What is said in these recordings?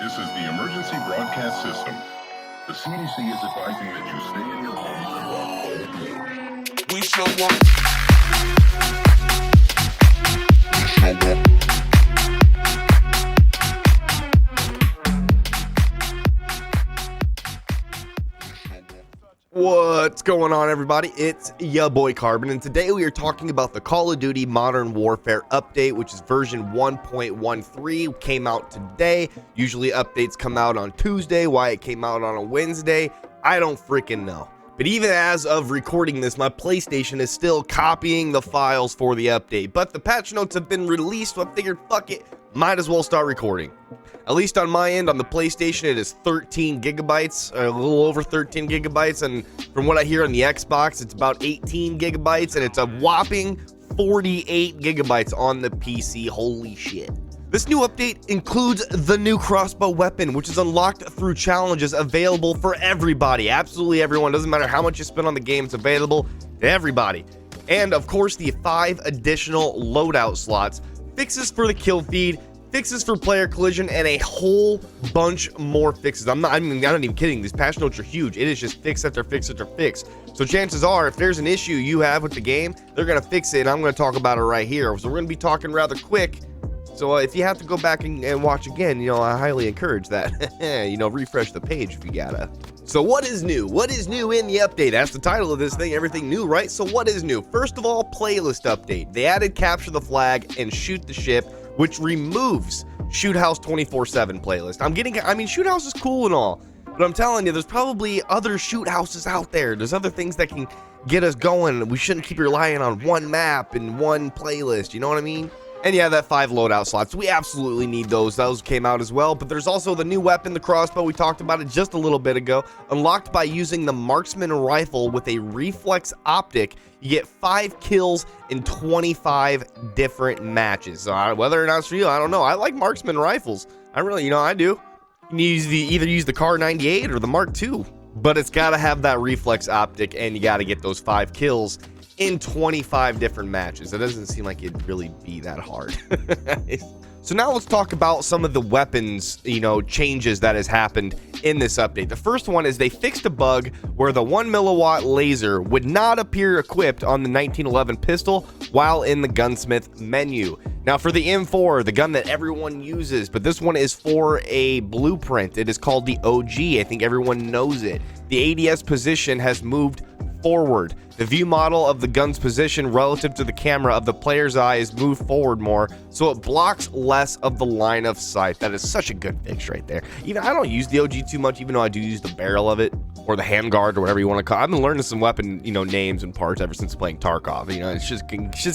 This is the emergency broadcast system. The CDC is advising that you stay in your home throughout all. We show up. What's going on, everybody? It's ya boy Carbine, and today we are talking about the Call of Duty Modern Warfare update, which is version 1.13. Came out today. Usually updates come out on Tuesday. Why it came out on a Wednesday, I don't freaking know. But even as of recording this, my PlayStation is still copying the files for the update. But the patch notes have been released, so I figured, fuck it, might as well start recording. At least on my end, on the PlayStation, it is 13 gigabytes, a little over 13 gigabytes, and from what I hear on the Xbox, it's about 18 gigabytes, and it's a whopping 48 gigabytes on the PC. Holy shit. This new update includes the new Crossbow Weapon, which is unlocked through challenges available for everybody. Absolutely everyone. Doesn't matter how much you spend on the game, it's available to everybody. And of course, the 5 additional loadout slots, fixes for the kill feed, fixes for player collision, and a whole bunch more fixes. I'm not even kidding. These patch notes are huge. It is just fix after fix after fix. So chances are, if there's an issue you have with the game, they're going to fix it, and I'm going to talk about it right here. So we're going to be talking rather quick. So if you have to go back and watch again, I highly encourage that. Refresh the page if you gotta. So what is new? What is new in the update? That's the title of this thing. Everything new, right? So what is new? First of all, playlist update. They added Capture the Flag and Shoot the Ship, which removes Shoot House 24/7 playlist. Shoot House is cool and all, but I'm telling you, there's probably other shoot houses out there. There's other things that can get us going. We shouldn't keep relying on one map and one playlist. You know what I mean? And yeah, that 5 loadout slots, we absolutely need those. Those came out as well. But there's also the new weapon, the crossbow. We talked about it just a little bit ago. Unlocked by using the marksman rifle with a reflex optic. You get 5 kills in 25 different matches. So whether or not it's for you, I don't know. I like marksman rifles. I really, I do. You can either use the Car 98 or the Mark II. But it's got to have that reflex optic, and you got to get those 5 kills in 25 different matches. It doesn't seem like it'd really be that hard. So now let's talk about some of the weapons, changes that has happened in this update. The first one is they fixed a bug where the 1 milliwatt laser would not appear equipped on the 1911 pistol while in the gunsmith menu. Now for the M4, the gun that everyone uses, but this one is for a blueprint. It is called the OG. I think everyone knows it. The ADS position has moved forward. The view model of the gun's position relative to the camera of the player's eye is moved forward more, so it blocks less of the line of sight. That is such a good fix right there. I don't use the OG too much, even though I do use the barrel of it, or the handguard, or whatever you want to call it. I've been learning some weapon, names and parts ever since playing Tarkov. It's just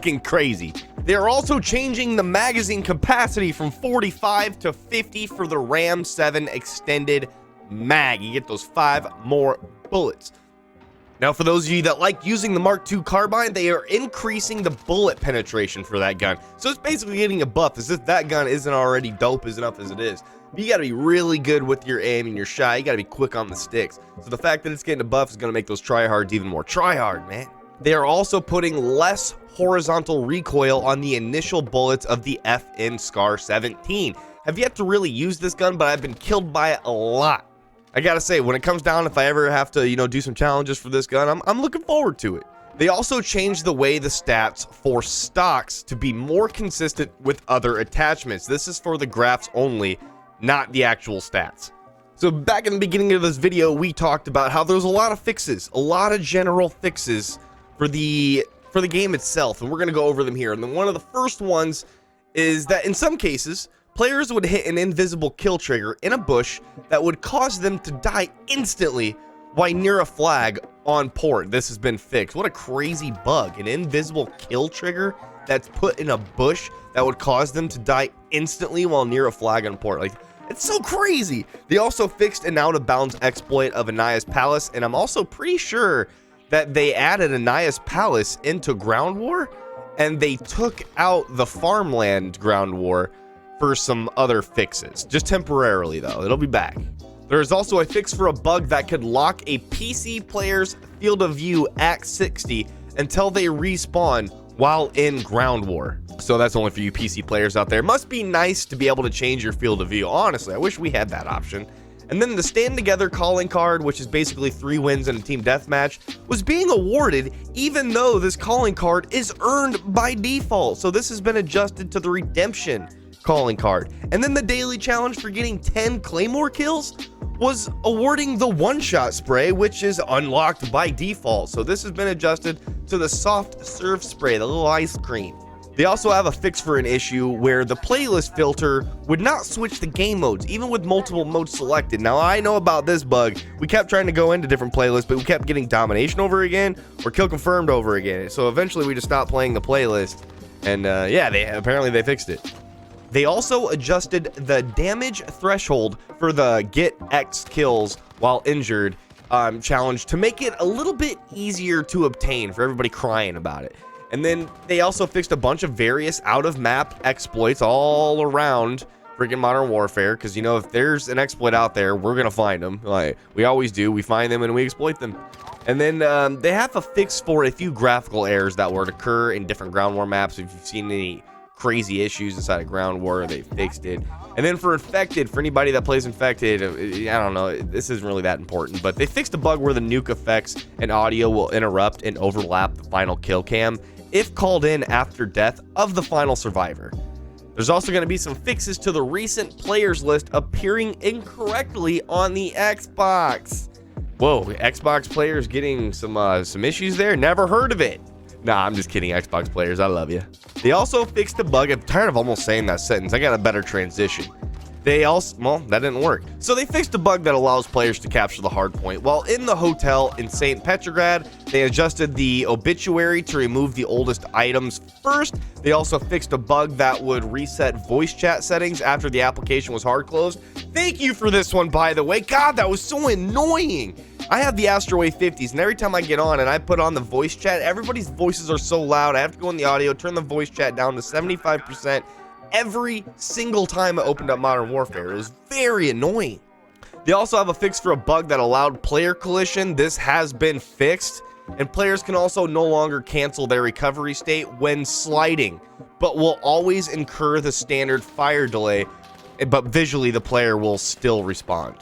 getting crazy. They are also changing the magazine capacity from 45 to 50 for the Ram 7 extended mag. You get those 5 more bullets. Now, for those of you that like using the Mark II Carbine, they are increasing the bullet penetration for that gun. So it's basically getting a buff, as if that gun isn't already dope as enough as it is. But you got to be really good with your aim and your shot. You got to be quick on the sticks. So the fact that it's getting a buff is going to make those tryhards even more tryhard, man. They are also putting less horizontal recoil on the initial bullets of the FN Scar 17. Have yet to really use this gun, but I've been killed by it a lot. I gotta say, when it comes down, if I ever have to, do some challenges for this gun, I'm looking forward to it. They also changed the way the stats for stocks to be more consistent with other attachments. This is for the graphs only, not the actual stats. So back in the beginning of this video, we talked about how there's a lot of fixes, a lot of general fixes for the game itself, and we're gonna go over them here. And then one of the first ones is that in some cases, players would hit an invisible kill trigger in a bush that would cause them to die instantly while near a flag on port. This has been fixed. What a crazy bug. An invisible kill trigger that's put in a bush that would cause them to die instantly while near a flag on port. It's so crazy. They also fixed an out-of-bounds exploit of Anaya's Palace, and I'm also pretty sure that they added Anaya's Palace into Ground War, and they took out the farmland Ground War for some other fixes, just temporarily though. It'll be back. There is also a fix for a bug that could lock a PC player's field of view at 60 until they respawn while in ground war. So that's only for you PC players out there. Must be nice to be able to change your field of view. Honestly, I wish we had that option. And then the stand together calling card, which is basically 3 wins in a team deathmatch, was being awarded even though this calling card is earned by default. So this has been adjusted to the redemption calling card. And then the daily challenge for getting 10 Claymore kills was awarding the one-shot spray, which is unlocked by default. So this has been adjusted to the soft serve spray, the little ice cream. They also have a fix for an issue where the playlist filter would not switch the game modes, even with multiple modes selected. Now, I know about this bug. We kept trying to go into different playlists, but we kept getting domination over again or kill confirmed over again. So eventually we just stopped playing the playlist. And yeah, apparently they fixed it. They also adjusted the damage threshold for the get X kills while injured challenge to make it a little bit easier to obtain for everybody crying about it. And then they also fixed a bunch of various out-of-map exploits all around freaking Modern Warfare, because, you know, if there's an exploit out there, we're going to find them. Like, we always do. We find them and we exploit them. And then they have a fix for a few graphical errors that would occur in different ground war maps. If you've seen any crazy issues inside of ground war, they fixed it. And then for Infected, for anybody that plays Infected, I don't know, this isn't really that important, but they fixed a bug where the nuke effects and audio will interrupt and overlap the final kill cam if called in after death of the final survivor. There's also going to be some fixes to the recent players list appearing incorrectly on the Xbox. Whoa, Xbox players getting some issues there? Never heard of it. Nah, I'm just kidding, Xbox players, I love you. They also fixed a bug. I'm tired of almost saying that sentence. I got a better transition. They also, well, that didn't work. So they fixed a bug that allows players to capture the hard point. While in the hotel in St. Petrograd, they adjusted the obituary to remove the oldest items first. They also fixed a bug that would reset voice chat settings after the application was hard closed. Thank you for this one, by the way. God, that was so annoying. I have the Astroway 50s, and every time I get on and I put on the voice chat, everybody's voices are so loud. I have to go in the audio, turn the voice chat down to 75%. Every single time I opened up Modern Warfare. It was very annoying. They also have a fix for a bug that allowed player collision. This has been fixed, and players can also no longer cancel their recovery state when sliding, but will always incur the standard fire delay, but visually the player will still respond.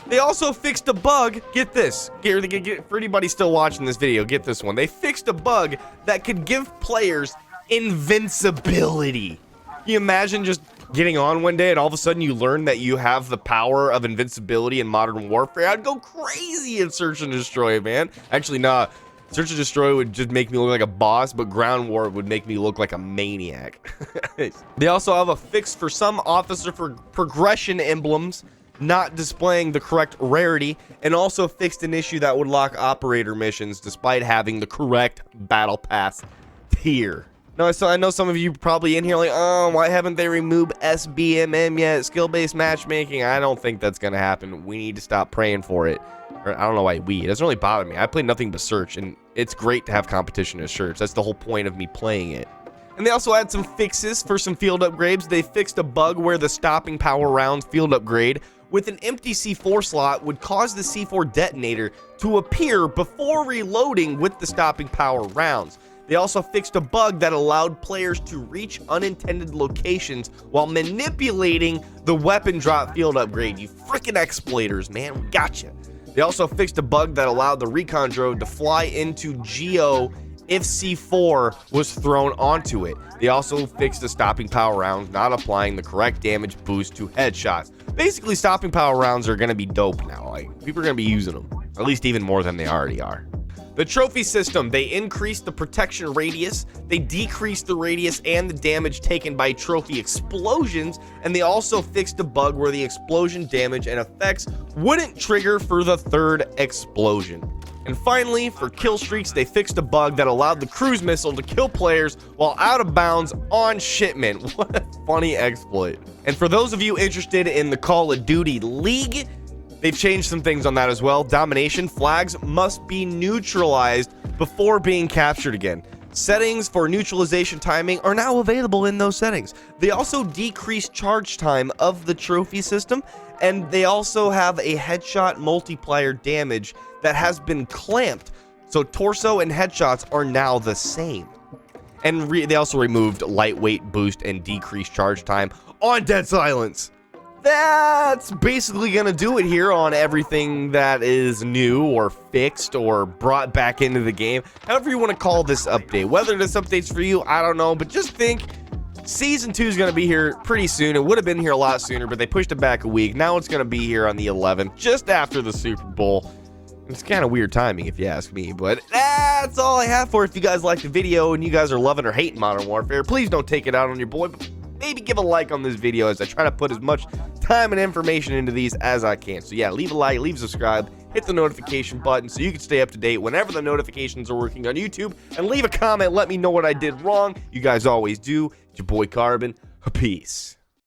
They also fixed a bug, get this, for anybody still watching this video, get this one. They fixed a bug that could give players invincibility. Can you imagine just getting on one day and all of a sudden you learn that you have the power of invincibility in Modern Warfare? I'd go crazy in Search and Destroy, man. Actually, nah. Search and Destroy would just make me look like a boss, but Ground War would make me look like a maniac. They also have a fix for some officer for progression emblems not displaying the correct rarity, and also fixed an issue that would lock operator missions despite having the correct battle pass tier. Now, I know some of you probably in here like, oh, why haven't they removed SBMM yet? Skill-based matchmaking. I don't think that's going to happen. We need to stop praying for it. Or, I don't know why it doesn't really bother me. I play nothing but Search, and it's great to have competition in Search. That's the whole point of me playing it. And they also had some fixes for some field upgrades. They fixed a bug where the stopping power rounds field upgrade with an empty C4 slot would cause the C4 detonator to appear before reloading with the stopping power rounds. They also fixed a bug that allowed players to reach unintended locations while manipulating the weapon drop field upgrade. You freaking exploiters, man, we gotcha. They also fixed a bug that allowed the recon drone to fly into Geo if C4 was thrown onto it. They also fixed the stopping power rounds not applying the correct damage boost to headshots. Basically, stopping power rounds are going to be dope now. Like, people are going to be using them, at least even more than they already are. The trophy system, they increased the protection radius, they decreased the radius and the damage taken by trophy explosions, and they also fixed a bug where the explosion damage and effects wouldn't trigger for the third explosion. And finally, for kill streaks, they fixed a bug that allowed the cruise missile to kill players while out of bounds on shipment. What a funny exploit. And for those of you interested in the Call of Duty League, they've changed some things on that as well. Domination flags must be neutralized before being captured again. Settings for neutralization timing are now available in those settings. They also decreased charge time of the trophy system, and they also have a headshot multiplier damage that has been clamped, so torso and headshots are now the same. And they also removed lightweight boost and decreased charge time on Dead Silence. That's basically going to do it here on everything that is new or fixed or brought back into the game. However you want to call this update. Whether this update's for you, I don't know. But just think, Season 2 is going to be here pretty soon. It would have been here a lot sooner, but they pushed it back a week. Now it's going to be here on the 11th, just after the Super Bowl. It's kind of weird timing if you ask me, but that's all I have for it. If you guys liked the video and you guys are loving or hating Modern Warfare, please don't take it out on your boy, but maybe give a like on this video as I try to put as much time and information into these as I can. So yeah, leave a like, leave a subscribe, hit the notification button so you can stay up to date whenever the notifications are working on YouTube, and leave a comment, let me know what I did wrong. You guys always do. It's your boy Carbine. Peace.